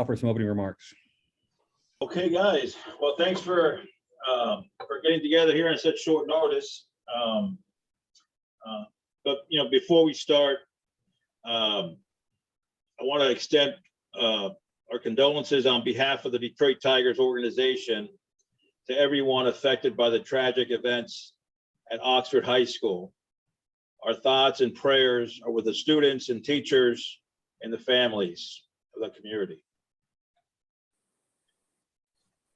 For some opening remarks. Okay, guys. Well, thanks for getting together here on such short notice. But before we start, I want to extend our condolences on behalf of the Detroit Tigers organization to everyone affected by the tragic events at Oxford High School. Our thoughts and prayers are with the students and teachers and the families of the community.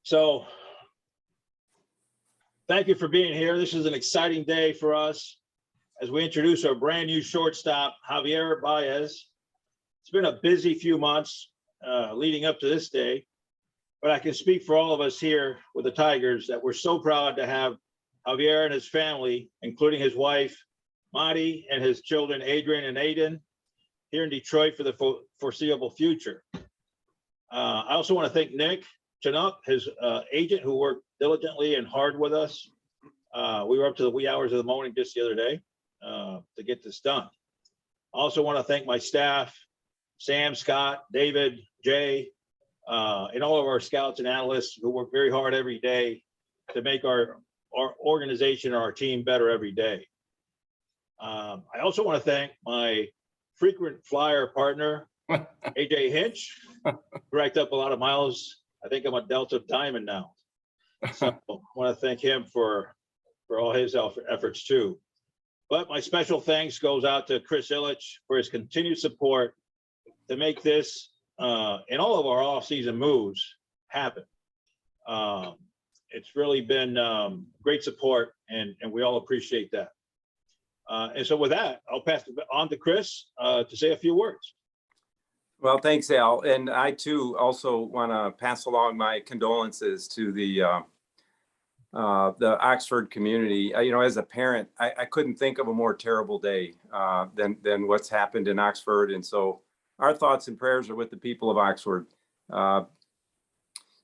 So thank you for being here. This is an exciting day for us as we introduce our brand new shortstop, Javier Baez. It's been a busy few months leading up to this day, but I can speak for all of us here with the Tigers that we're so proud to have Javier and his family, including his wife, Madi, and his children, Adrian and Aiden, here in Detroit for the foreseeable future. I also want to thank Nick Chinook, his agent, who worked diligently and hard with us. We were up to the wee hours of the morning just the other day to get this done. I also want to thank my staff, Sam, Scott, David, Jay, and all of our scouts and analysts who work very hard every day to make our organization, our team better every day. I also want to thank my frequent flyer partner, AJ Hinch, who racked up a lot of miles. I think I'm a Delta Diamond now. So I want to thank him for all his efforts too. But my special thanks goes out to Chris Illich for his continued support to make this and all of our off-season moves happen. It's really been great support, and we all appreciate that. And so with that, I'll pass it on to Chris to say a few words. Well, thanks, Al. And I, too, also want to pass along my condolences to the Oxford community. As a parent, I couldn't think of a more terrible day than what's happened in Oxford. And so our thoughts and prayers are with the people of Oxford.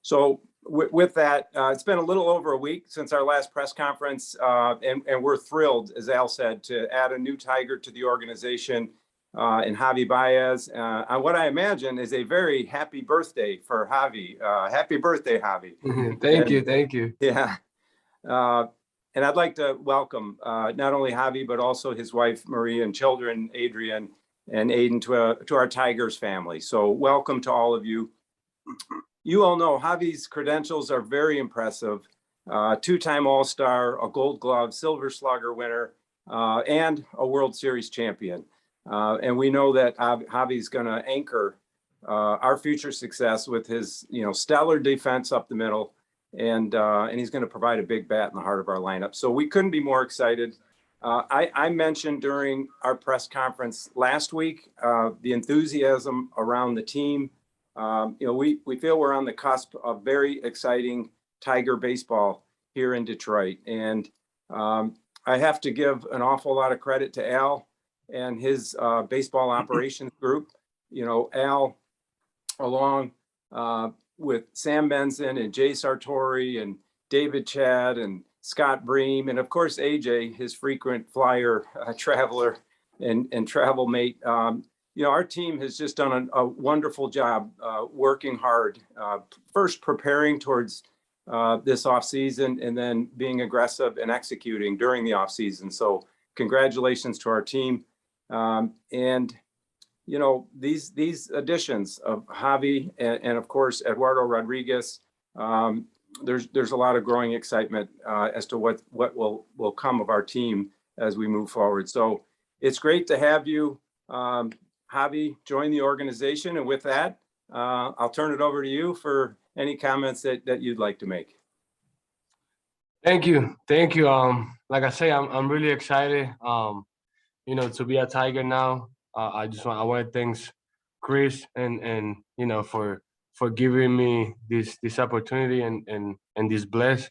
So with that, it's been a little over a week since our last press conference, and we're thrilled, as Al said, to add a new Tiger to the organization. And Javier Baez, on what I imagine is a very happy birthday for Javy. Happy birthday, Javy. Thank you. Yeah. And I'd like to welcome not only Javy, but also his wife, Maria, and children, Adrian and Aiden, to our Tigers family. So welcome to all of you. You all know Javy's credentials are very impressive. Two-time All-Star, a Gold Glove, Silver Slugger winner, and a World Series champion. And we know that Javy's going to anchor our future success with his, stellar defense up the middle, and he's going to provide a big bat in the heart of our lineup. So we couldn't be more excited. I mentioned during our press conference last week the enthusiasm around the team. We feel we're on the cusp of very exciting Tiger baseball here in Detroit, and I have to give an awful lot of credit to Al and his baseball operations group. Al, along with Sam Benson and Jay Sartori and David Chad and Scott Bream, and of course AJ, his frequent flyer traveler and travel mate. Our team has just done a wonderful job working hard, first preparing towards this off season, and then being aggressive and executing during the off season. So congratulations to our team. These additions of Javy and of course Eduardo Rodriguez, there's a lot of growing excitement as to what will come of our team as we move forward. So it's great to have you, Javy, join the organization. And with that, I'll turn it over to you for any comments that you'd like to make. Thank you. Like I say, I'm really excited. To be a Tiger now. I want to thank Chris and for giving me this opportunity and this bless.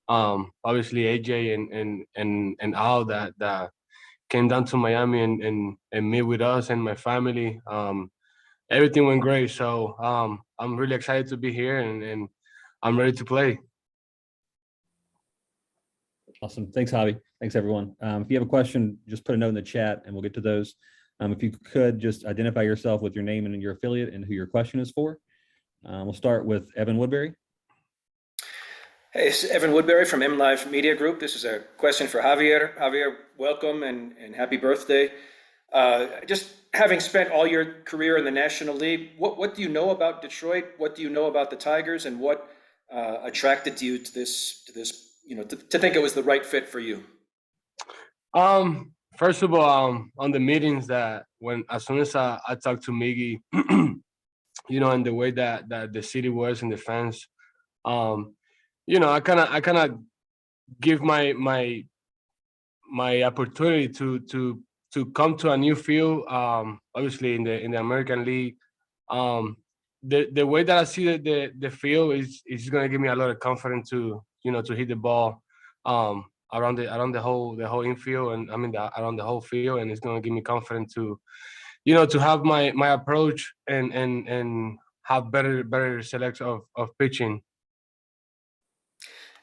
Obviously AJ and Al that came down to Miami and meet with us and my family. Everything went great. So I'm really excited to be here and I'm ready to play. Awesome. Thanks, Javy. Thanks, everyone. If you have a question, just put a note in the chat and we'll get to those. If you could just identify yourself with your name and your affiliate and who your question is for. We'll start with Evan Woodbury. Hey, it's Evan Woodbury from M Live Media Group. This is a question for Javier. Javier, welcome and happy birthday. Just having spent all your career in the National League, what do you know about Detroit? What do you know about the Tigers, and what attracted you to this, to think it was the right fit for you? First of all, on the meetings that as soon as I talked to Miggy, and the way that the city was and the fans, I kind of give my opportunity to come to a new field. Obviously in the American League, the way that I see the field is going to give me a lot of confidence to hit the ball around the whole infield, and I mean around the whole field, and it's going to give me confidence to to have my approach and have better selection of pitching.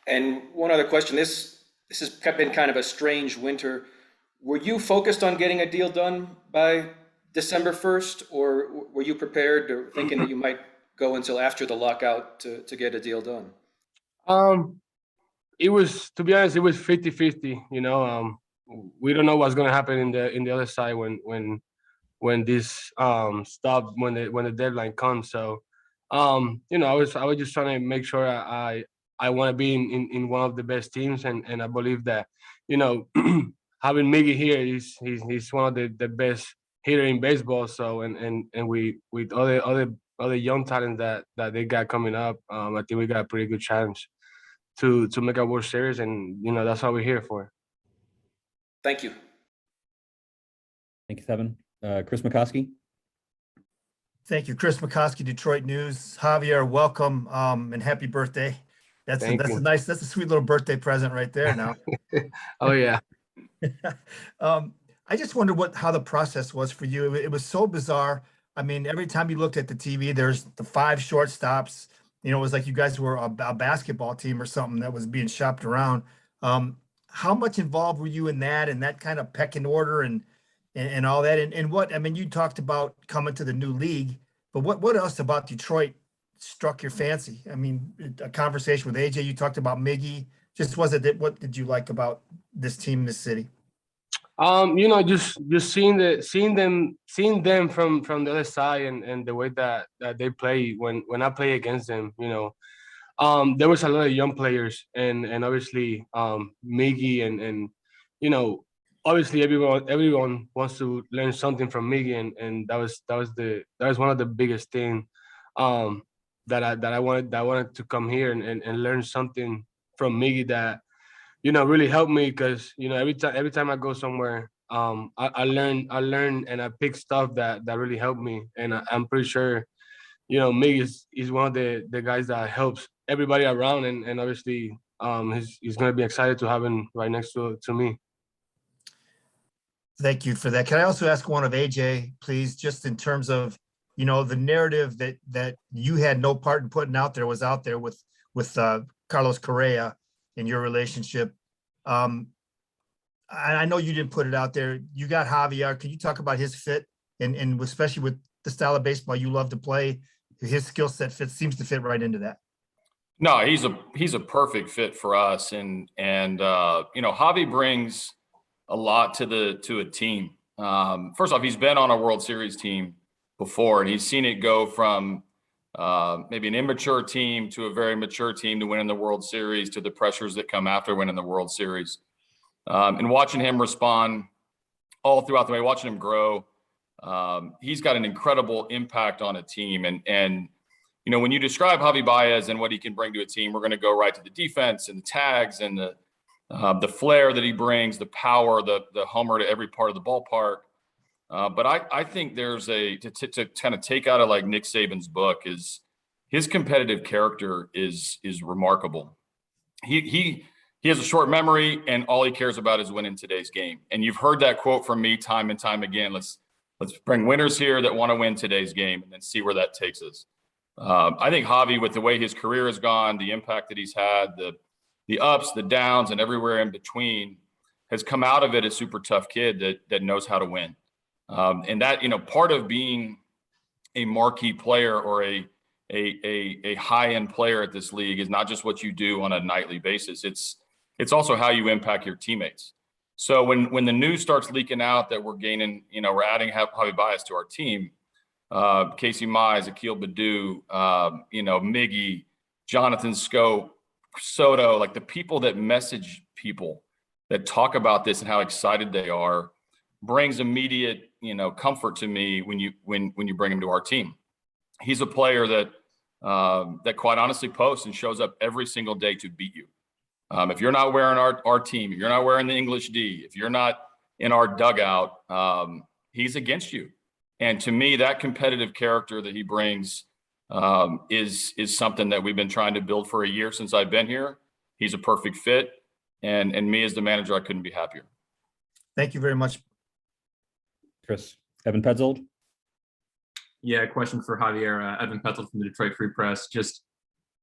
And one other question, this has been kind of a strange winter. Were you focused on getting a deal done by December 1st, or were you prepared or thinking that you might go until after the lockout to get a deal done? It was, to be honest, it was 50-50. We don't know what's going to happen in the other side when this stop, when the deadline comes. So I was just trying to make sure I want to be in one of the best teams, and I believe that having Miggy here, he's one of the best hitter in baseball. So and we with other young talent that they got coming up, I think we got a pretty good chance to make a World Series, and that's what we're here for. Thank you. Thank you, Evan. Chris McCoskey. Thank you, Chris McCoskey, Detroit News. Javier, welcome and happy birthday. That's a sweet little birthday present right there now. Oh yeah. I just wonder how the process was for you. It was so bizarre. I mean, every time you looked at the TV, there's the 5 shortstops. It was like you guys were a basketball team or something that was being shopped around. How much involved were you in that kind of pecking order and all that? And what, I mean, you talked about coming to the new league, but what else about Detroit struck your fancy? I mean, a conversation with AJ, you talked about Miggy. Just what did you like about this team, this city? Just seeing them from the other side and the way that they play when I play against them, there was a lot of young players and obviously Miggy and obviously everyone wants to learn something from Miggy, and that was one of the biggest thing that I wanted to come here and learn something from Miggy that really helped me, because every time I go somewhere, I learn and I pick stuff that really helped me, and I'm pretty sure Miggy is one of the guys that helps everybody around, and obviously he's going to be excited to have him right next to me. Thank you for that. Can I also ask one of AJ, please, just in terms of the narrative that you had no part in putting out there was out there with Carlos Correa in your relationship. I know you didn't put it out there. You got Javier. Can you talk about his fit and especially with the style of baseball you love to play, his skill set seems to fit right into that? No, he's a perfect fit for us, and Javy brings a lot to a team. First off, he's been on a World Series team before, and he's seen it go from maybe an immature team to a very mature team to winning the World Series, to the pressures that come after winning the World Series. And watching him respond all throughout the way, watching him grow, he's got an incredible impact on a team. And when you describe Javier Baez and what he can bring to a team, we're going to go right to the defense and the tags and the flair that he brings, the power, the homer to every part of the ballpark. But I think there's to kind of take out of like Nick Saban's book is his competitive character is remarkable. He has a short memory, and all he cares about is winning today's game. And you've heard that quote from me time and time again. Let's bring winners here that want to win today's game, and then see where that takes us. I think Javy, with the way his career has gone, the impact that he's had, the ups, the downs, and everywhere in between, has come out of it a super tough kid that knows how to win. And that, part of being a marquee player or a a high-end player at this league is not just what you do on a nightly basis. It's also how you impact your teammates. So when the news starts leaking out that we're gaining, we're adding Javier Baez to our team, Casey Mize, Akil Baddoo, Miggy, Jonathan Scope, Soto, like the people that message people that talk about this and how excited they are brings immediate, comfort to me when you bring him to our team. He's a player that quite honestly posts and shows up every single day to beat you. If you're not wearing our team, if you're not wearing the English D, if you're not in our dugout, he's against you. And to me, that competitive character that he brings is something that we've been trying to build for a year since I've been here. He's a perfect fit. And me as the manager, I couldn't be happier. Thank you very much. Chris, Evan Petzold. Yeah, a question for Javier. Evan Petzold from the Detroit Free Press. Just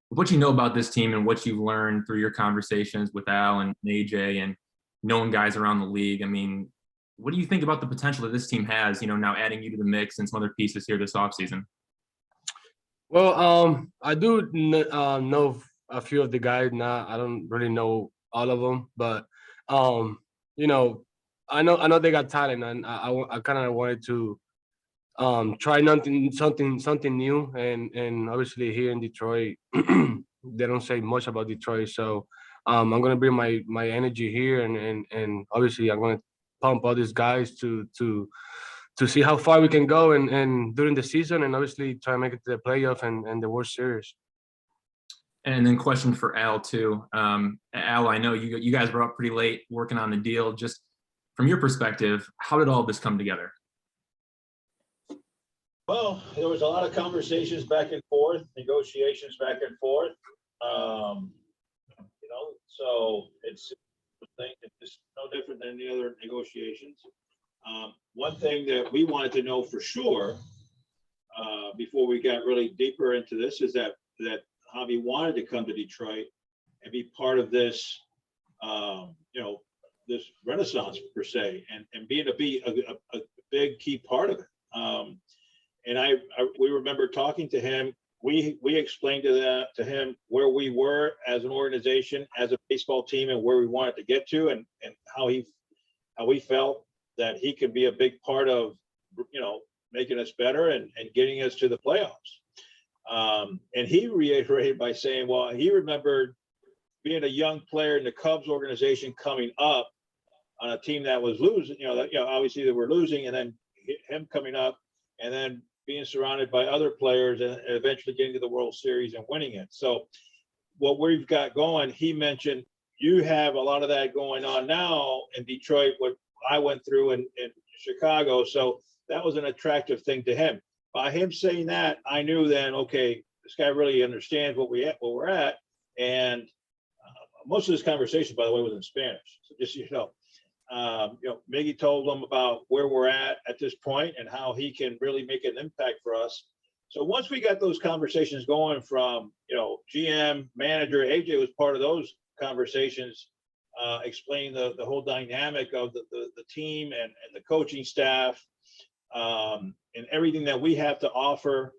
what you know about this team and what you've learned through your conversations with Al and AJ and knowing guys around the league. I mean, what do you think about the potential that this team has, now adding you to the mix and some other pieces here this offseason? Well, I do know a few of the guys now. I don't really know all of them, but I know they got talent, and I kind of wanted to try something new, and obviously here in Detroit they don't say much about Detroit, so I'm gonna bring my energy here, and obviously I'm gonna pump all these guys to see how far we can go and during the season, and obviously try to make it to the playoff and the World Series. And then question for Al too. Al, I know you guys were up pretty late working on the deal. Just from your perspective, how did all this come together? Well, there was a lot of conversations back and forth, negotiations back and forth. So it's no different than the other negotiations. One thing that we wanted to know for sure before we got really deeper into this is that Javy wanted to come to Detroit and be part of this, this renaissance per se, and be a big key part of it. And we remember talking to him. We explained to him where we were as an organization, as a baseball team, and where we wanted to get to, and how we felt that he could be a big part of, making us better and getting us to the playoffs. And he reiterated by saying, well, he remembered being a young player in the Cubs organization coming up on a team that was losing, obviously they were losing, and then him coming up and then being surrounded by other players and eventually getting to the World Series and winning it. So what we've got going, he mentioned, you have a lot of that going on now in Detroit, what I went through in Chicago. So that was an attractive thing to him. By him saying that, I knew then, okay, this guy really understands what we're at. And most of this conversation, by the way, was in Spanish. So just, Miggy told him about where we're at this point and how he can really make an impact for us. So once we got those conversations going from, GM, manager, AJ was part of those conversations, explaining the whole dynamic of the team and the coaching staff, and everything that we have to offer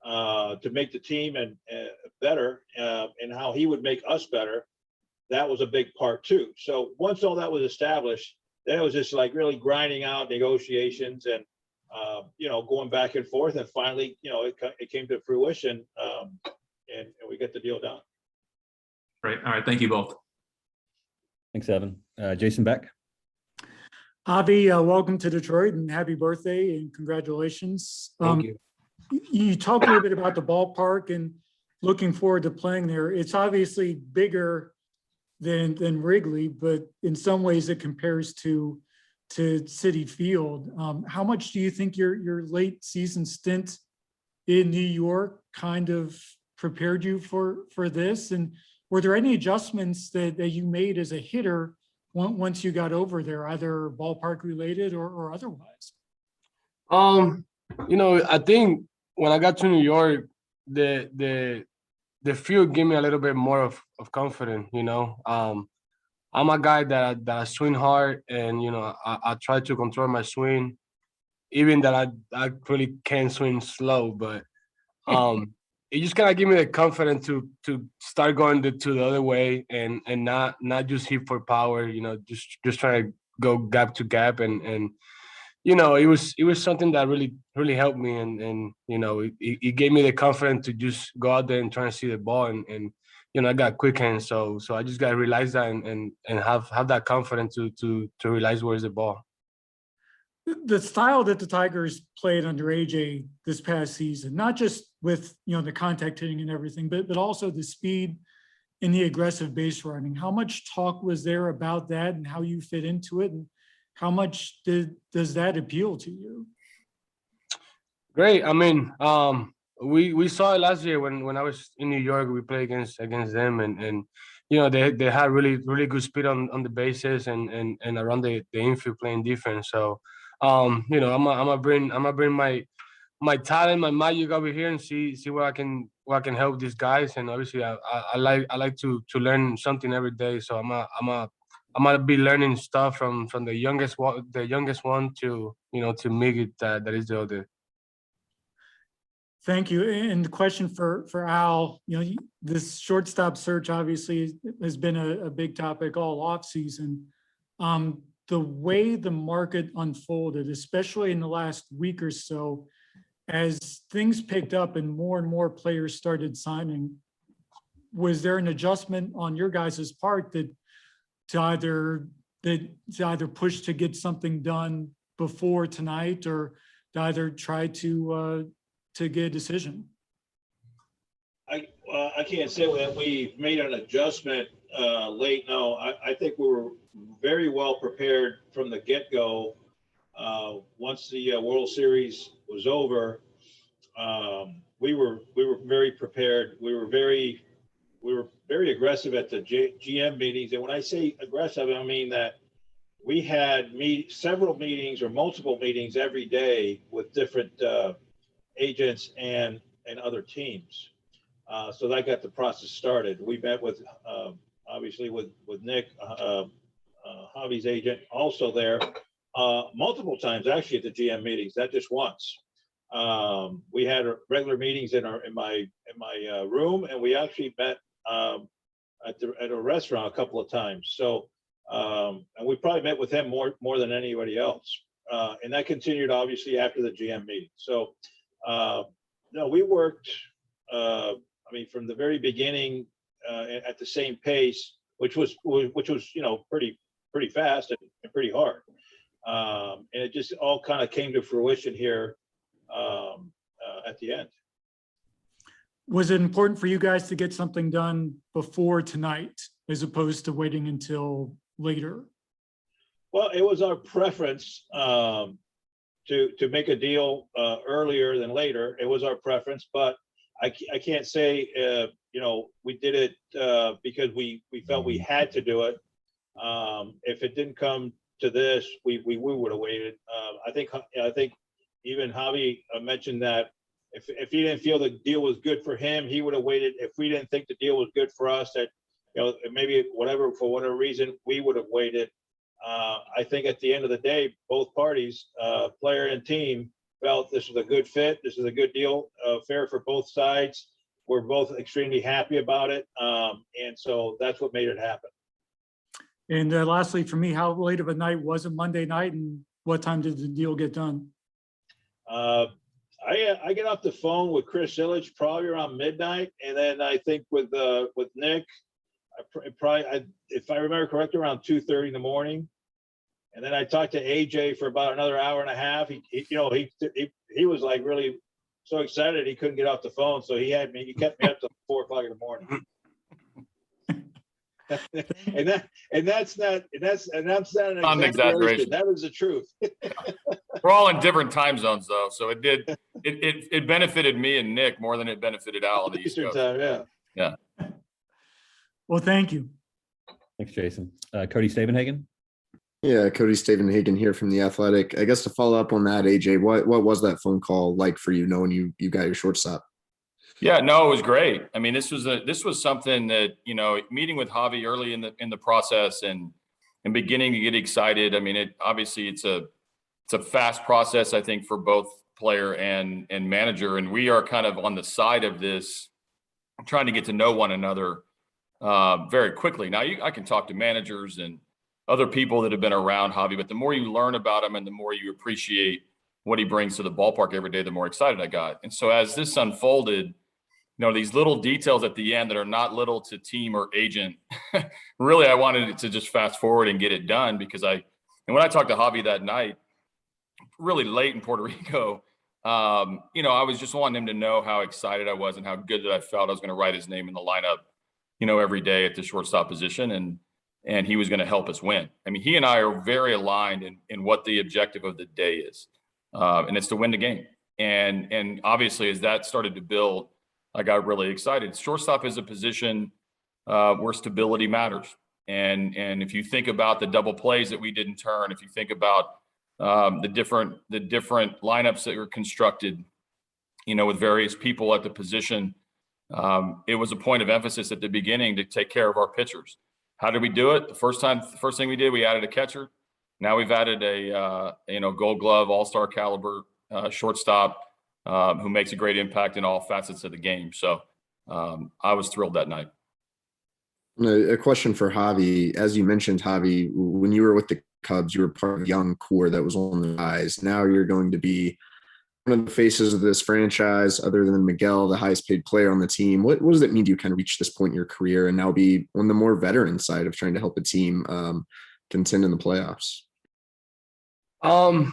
to make the team and better, and how he would make us better. That was a big part too. So once all that was established, then it was just like really grinding out negotiations and going back and forth, and finally it came to fruition, and we get the deal done. Great. All right. Thank you both. Thanks, Evan. Jason Beck. Javy, welcome to Detroit and happy birthday and congratulations. Thank you. You talked a little bit about the ballpark and looking forward to playing there. It's obviously bigger than Wrigley, but in some ways it compares to Citi Field. How much do you think your late season stint in New York kind of prepared you for this? And were there any adjustments that you made as a hitter once you got over there, either ballpark related or otherwise? I think when I got to New York, the field gave me a little bit more of confidence. I'm a guy that I swing hard, and I try to control my swing, even that I really can't swing slow. But it just kind of gave me the confidence to start going to the other way and not just hit for power, just trying to go gap to gap and it was something that really helped me and it gave me the confidence to just go out there and try and see the ball and I got quick hands, so I just got to realize that and have that confidence to realize where's the ball. The style that the Tigers played under AJ this past season, not just with the contact hitting and everything, but also the speed and the aggressive base running. How much talk was there about that and how you fit into it, and how much does that appeal to you? Great. I mean, we saw it last year when I was in New York. We played against them, and they had really good speed on the bases and around the infield playing defense. So. I'm gonna bring my talent, my magic over here and see where I can help these guys. And obviously, I like to learn something every day. So I'm gonna be learning stuff from the youngest one to to make it that is the other. Thank you. And the question for Al, this shortstop search obviously has been a big topic all off season. The way the market unfolded, especially in the last week or so, as things picked up and more players started signing, was there an adjustment on your guys' part to either push to get something done before tonight or to either try to get a decision? I can't say that we made an adjustment late. No, I think we were very well prepared from the get-go. Once the World Series was over, we were very prepared. We were very aggressive at the GM meetings. And when I say aggressive, I mean that we had several meetings or multiple meetings every day with different agents and other teams. So that got the process started. We met with, obviously with Nick, Javy's agent, also there, multiple times actually at the GM meetings, not just once. We had regular meetings in my room, and we actually met at a restaurant a couple of times. So, and we probably met with him more than anybody else. And that continued obviously after the GM meeting. So, no, we worked. From the very beginning at the same pace, which was pretty fast and pretty hard, and it just all kind of came to fruition here at the end. Was it important for you guys to get something done before tonight as opposed to waiting until later? Well, it was our preference to make a deal earlier than later. It was our preference, but I can't say, we did it because we felt we had to do it. If it didn't come to this, we would have waited. I think even Javy mentioned that if he didn't feel the deal was good for him, he would have waited. If we didn't think the deal was good for us, that maybe for whatever reason, we would have waited. I think at the end of the day, both parties, player and team, felt this was a good fit. This is a good deal, fair for both sides. We're both extremely happy about it. And so that's what made it happen. And lastly, for me, how late of a night was it Monday night, and what time did the deal get done? I get off the phone with Chris Illich probably around midnight. And then I think with Nick, if I remember correctly, around 2:30 in the morning. And then I talked to AJ for about another hour and a half. He was like really so excited he couldn't get off the phone, so he kept me up till 4 o'clock in the morning. and that's not an exaggeration. That was the truth. We're all in different time zones though, so it benefited me and Nick more than it benefited Al on the East Coast. Time, yeah. Well, thank you. Thanks, Jason. Cody Stavenhagen. Yeah, Cody Stavenhagen here from The Athletic. I guess to follow up on that, AJ, what was that phone call like for you, knowing you got your shortstop? Yeah, no, it was great. I mean, this was something that, meeting with Javy early in the process and beginning to get excited. I mean, it's a fast process, I think, for both player and manager, and we are kind of on the side of this, trying to get to know one another very quickly. Now, I can talk to managers and other people that have been around Javy, but the more you learn about him and the more you appreciate what he brings to the ballpark every day, the more excited I got. And so as this unfolded, these little details at the end that are not little to team or agent, really, I wanted it to just fast forward and get it done, because and when I talked to Javy that night, really late in Puerto Rico, I was just wanting him to know how excited I was and how good that I felt I was going to write his name in the lineup, every day at the shortstop position, and he was going to help us win. I mean, he and I are very aligned in what the objective of the day is, and it's to win the game. And obviously, as that started to build, I got really excited. Shortstop is a position where stability matters. And if you think about the double plays that we didn't turn, if you think about the different lineups that were constructed, with various people at the position, it was a point of emphasis at the beginning to take care of our pitchers. How did we do it? The first thing we did, we added a catcher. Now we've added a Gold Glove, all-star caliber shortstop who makes a great impact in all facets of the game. So I was thrilled that night. A question for Javy. As you mentioned, Javy, when you were with the Cubs, you were part of a young core that was on the rise. Now you're going to be one of the faces of this franchise, other than Miguel, the highest paid player on the team. What does it mean to you kind of reach this point in your career and now be on the more veteran side of trying to help a team contend in the playoffs? I'm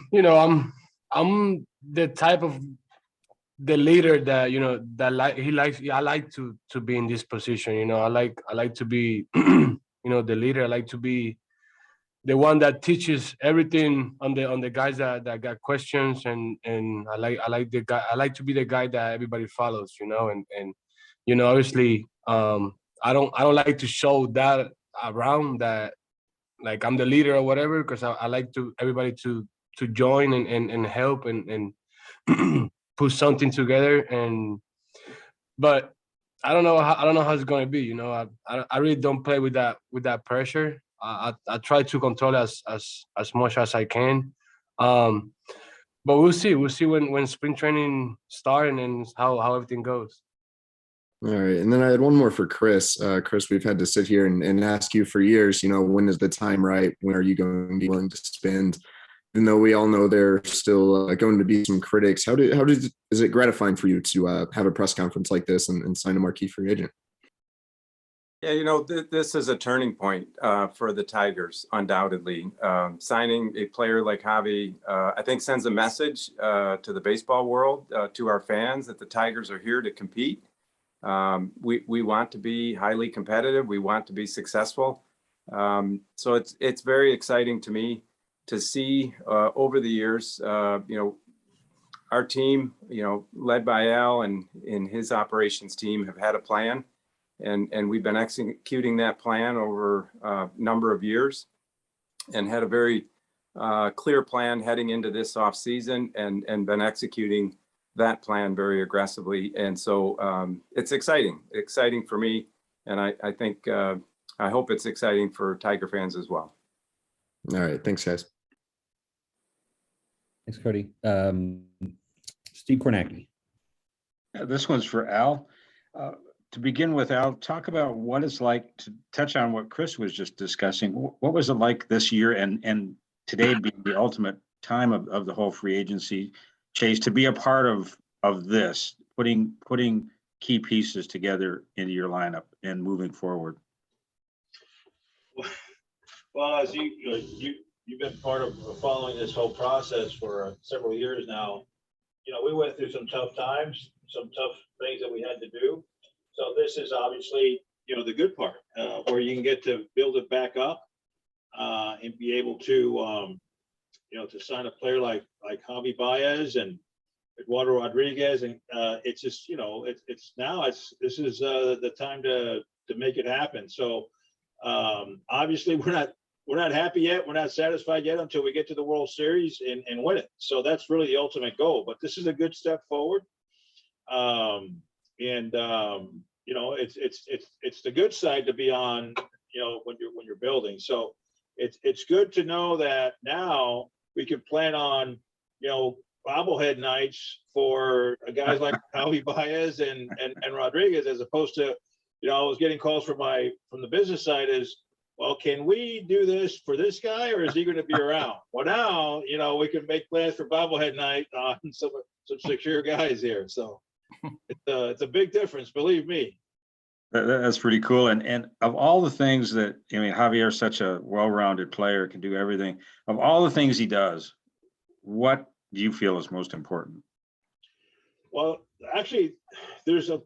the type of the leader that I like to be in this position. I like to be the leader. I like to be the one that teaches everything on the guys that got questions, and I like to be the guy that everybody follows, and obviously I don't like to show that around, that like I'm the leader or whatever, because I like everybody to join and help and put something together. But I don't know how it's going to be. I really don't play with that pressure. I try to control it as much as I can. But we'll see when spring training starts and how everything goes. All right. And then I had one more for Chris. Chris, we've had to sit here and ask you for years, when is the time right? When are you going to be willing to spend? Even though we all know there's still going to be some critics, is it gratifying for you to have a press conference like this and sign a marquee free agent? Yeah, this is a turning point for the Tigers, undoubtedly. Signing a player like Javy, I think, sends a message to the baseball world, to our fans, that the Tigers are here to compete. We want to be highly competitive. We want to be successful. So it's very exciting to me to see over the years, our team, led by Al and his operations team, have had a plan, and we've been executing that plan over a number of years, and had a very clear plan heading into this off season, and been executing that plan very aggressively. And so it's exciting for me, and I think I hope it's exciting for Tiger fans as well. All right. Thanks, guys. Thanks, Cody. Steve Kornacki. This one's for Al. To begin with, Al, talk about what it's like to touch on what Chris was just discussing. What was it like this year and today being the ultimate time of the whole free agency chase, to be a part of this, putting key pieces together into your lineup and moving forward? Well, as you've been part of following this whole process for several years now, we went through some tough times, some tough things that we had to do. So this is obviously, the good part, where you can get to build it back up and be able to, to sign a player like Javier Baez and Eduardo Rodriguez. And it's just, this is the time to make it happen. So obviously we're not happy yet. We're not satisfied yet until we get to the World Series and win it. So that's really the ultimate goal. But this is a good step forward. It's the good side to be on, when you're building. So it's good to know that now we can plan on, bobblehead nights for guys like Javier Baez and Rodriguez, as opposed to, I was getting calls from the business side is, well, can we do this for this guy, or is he going to be around? Well, now, we can make plans for bobblehead night on some secure guys here. So it's a big difference, believe me. That's pretty cool. And of all the things that, Javier is such a well-rounded player, can do everything. Of all the things he does, what do you feel is most important? Well, actually, there's a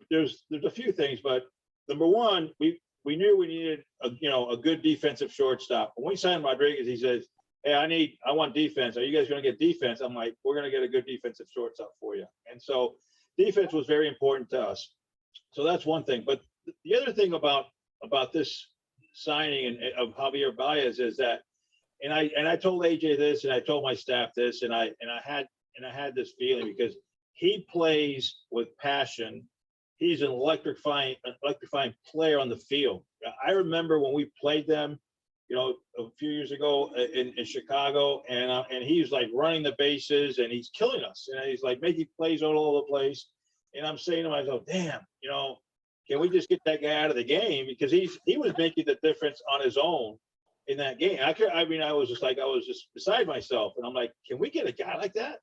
few things, but number one, we knew we needed a good defensive shortstop. When we signed Rodriguez, he says, "Hey, I want defense. Are you guys going to get defense?" I'm like, "We're going to get a good defensive shortstop for you." And so defense was very important to us. So that's one thing. But the other thing about this signing of Javier Baez is that, and I told AJ this, and I told my staff this, and I had this feeling, because he plays with passion. He's an electrifying player on the field. I remember when we played them, a few years ago in Chicago, and he's like running the bases and he's killing us. And he's like making plays all over the place. And I'm saying to myself, damn, can we just get that guy out of the game? Because he was making the difference on his own in that game. I was just beside myself, and I'm like, can we get a guy like that?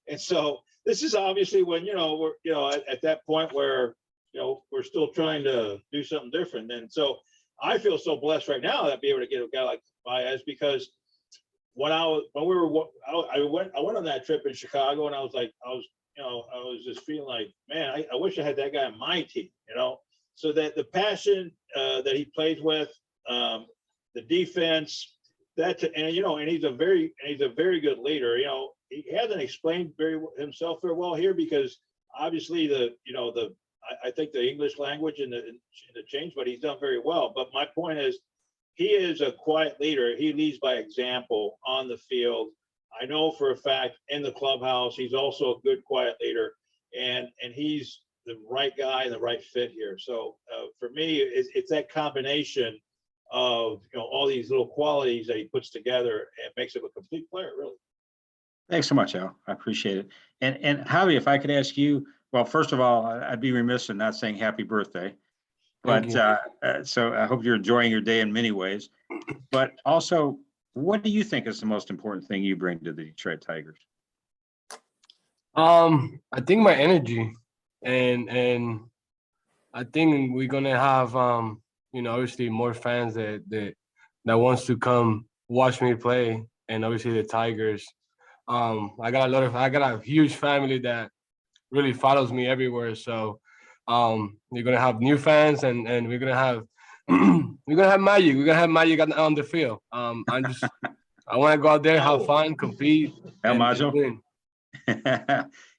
And so this is obviously when, we're, at that point where, we're still trying to do something different. And so I feel so blessed right now that I'd be able to get a guy like Baez, because when I went on that trip in Chicago, and I was just feeling like, man, I wish I had that guy on my team, so that the passion that he plays with, the defense, and he's a very good leader. He hasn't explained himself very well here, because obviously I think the English language and the change, but he's done very well. But my point is, he is a quiet leader. He leads by example on the field. I know for a fact in the clubhouse, he's also a good, quiet leader, and he's the right guy and the right fit here. So for me, it's that combination of all these little qualities that he puts together and makes him a complete player, really. Thanks so much, Al. I appreciate it. And Javi, if I could ask you, well, first of all, I'd be remiss in not saying happy birthday. But so I hope you're enjoying your day in many ways. But also, what do you think is the most important thing you bring to the Detroit Tigers? I think my energy, and I think we're gonna have obviously more fans that wants to come watch me play, and obviously the Tigers. I got a huge family that really follows me everywhere. So you're gonna have new fans, and we're gonna have we're gonna have magic. We're gonna have magic on the field. I want to go out there, have fun, compete, and win.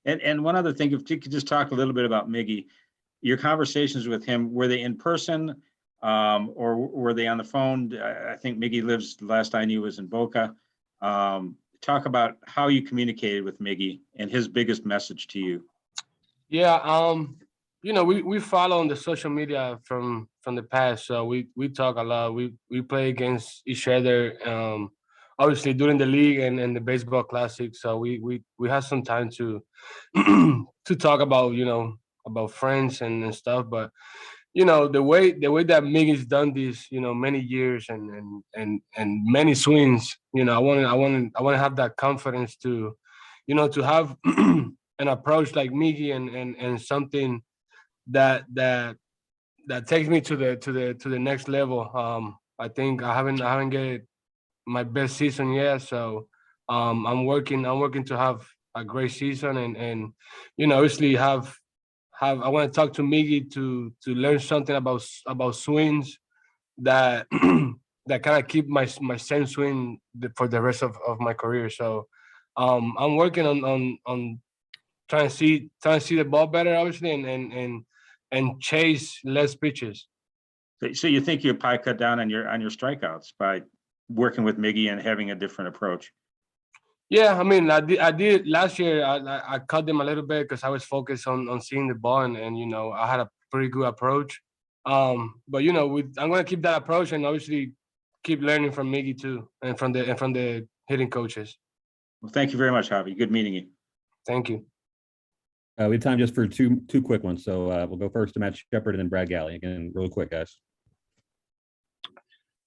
And one other thing, if you could just talk a little bit about Miggy, your conversations with him, were they in person or were they on the phone? I think Miggy lives, last I knew, was in Boca. Talk about how you communicated with Miggy and his biggest message to you. Yeah, we follow on the social media from the past, so we talk a lot. We play against each other, obviously during the league and the baseball classic. So we have some time to to talk about about friends and stuff. But the way that Miggy's done this, many years and many swings, I want to have that confidence to, to have an approach like Miggy and something that takes me to the next level. I think I haven't get my best season yet, so I'm working to have a great season and obviously I want to talk to Miggy to learn something about swings that that kind of keep my same swing for the rest of my career. So I'm working on trying to see the ball better, obviously, and chase less pitches. So you think you'll probably cut down on your strikeouts by working with Miggy and having a different approach? Yeah, I mean, I did last year. I cut them a little bit because I was focused on seeing the ball, and I had a pretty good approach. But I'm gonna keep that approach and obviously keep learning from Miggy too, and from the hitting coaches. Well, thank you very much, Javi. Good meeting you. Thank you. We have time just for two quick ones. So we'll go first to Matt Shepard and then Brad Galley. Again, really quick, guys.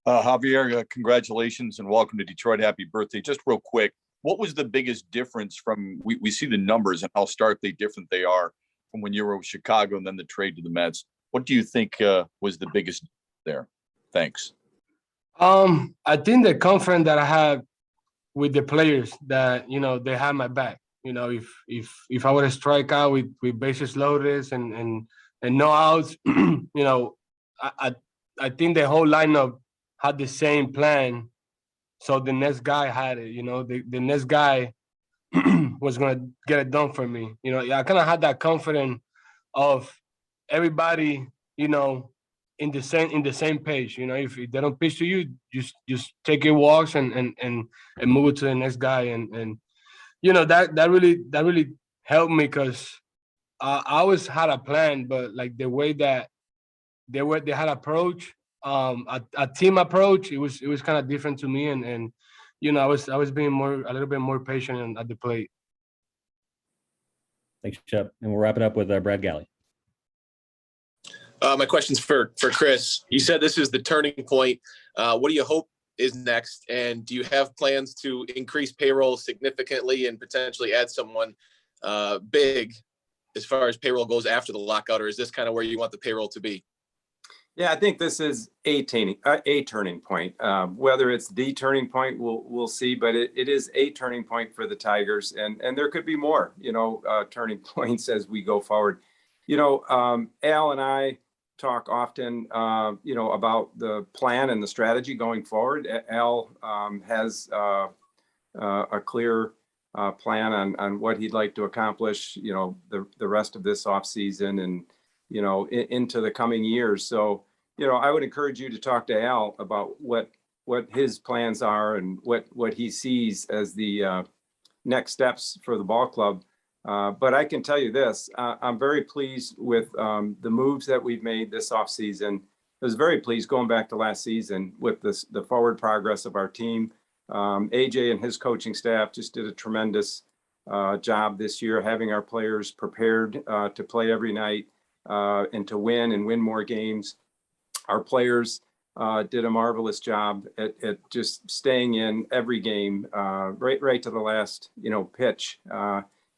Javier, congratulations and welcome to Detroit. Happy birthday. Just real quick, what was the biggest difference from, we see the numbers and how starkly different they are from when you were with Chicago and then the trade to the Mets. What do you think was the biggest there? Thanks. I think the confidence that I have with the players that, they have my back. If I were to strike out with bases loaded and no outs, I think the whole lineup had the same plan. So the next guy had it, the next guy was going to get it done for me. I kind of had that confidence of everybody, in the same page. If they don't pitch to you, just take your walks and move it to the next guy. And that really helped me because I always had a plan, but like the way that they had approach, a team approach, it was kind of different to me. And I was being a little bit more patient at the plate. Thanks, Shep. And we'll wrap it up with Brad Galley. My question's for Chris. You said this is the turning point. What do you hope is next? And do you have plans to increase payroll significantly and potentially add someone big as far as payroll goes after the lockout? Or is this kind of where you want the payroll to be? Yeah, I think this is a turning point. Whether it's the turning point, we'll see. But it is a turning point for the Tigers, and there could be more, turning points as we go forward. Al and I talk often, about the plan and the strategy going forward. Al has a clear plan on what he'd like to accomplish, the rest of this offseason and, into the coming years. So, I would encourage you to talk to Al about what his plans are and what he sees as the next steps for the ball club. But I can tell you this, I'm very pleased with the moves that we've made this offseason. I was very pleased going back to last season with the forward progress of our team. AJ and his coaching staff just did a tremendous job this year, having our players prepared to play every night and to win more games. Our players did a marvelous job at just staying in every game, right to the last, pitch.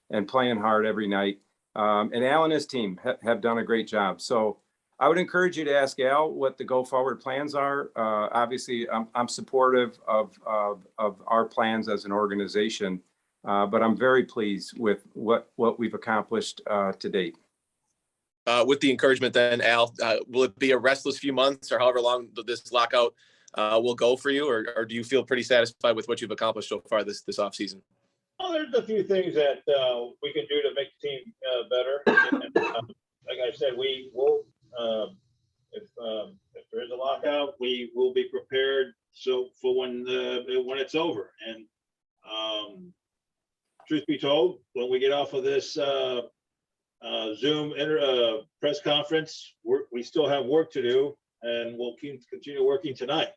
And playing hard every night. And Al and his team have done a great job. So I would encourage you to ask Al what the go forward plans are. Obviously, I'm supportive of our plans as an organization, but I'm very pleased with what we've accomplished to date. With the encouragement then, Al, will it be a restless few months or however long this lockout will go for you? Or do you feel pretty satisfied with what you've accomplished so far this offseason? Well, there's a few things that we can do to make the team better. And, like I said, we will, if there is a lockout, we will be prepared for when it's over. And truth be told, when we get off of this Zoom press conference, we still have work to do, and we'll continue working tonight.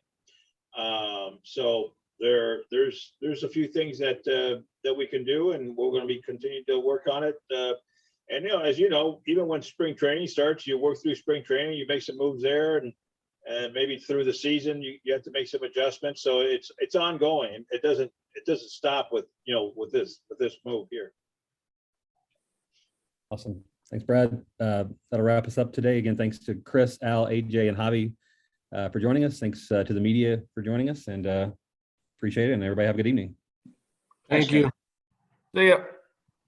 So there's a few things that we can do, and we're going to be continuing to work on it. And as you know, even when spring training starts, you work through spring training, you make some moves there, and maybe through the season you have to make some adjustments. So it's ongoing. It doesn't stop with with this move here. Awesome. Thanks, Brad. That'll wrap us up today. Again, thanks to Chris, Al, AJ, and Javy for joining us. Thanks to the media for joining us, and appreciate it. And everybody have a good evening. Thank you. See ya.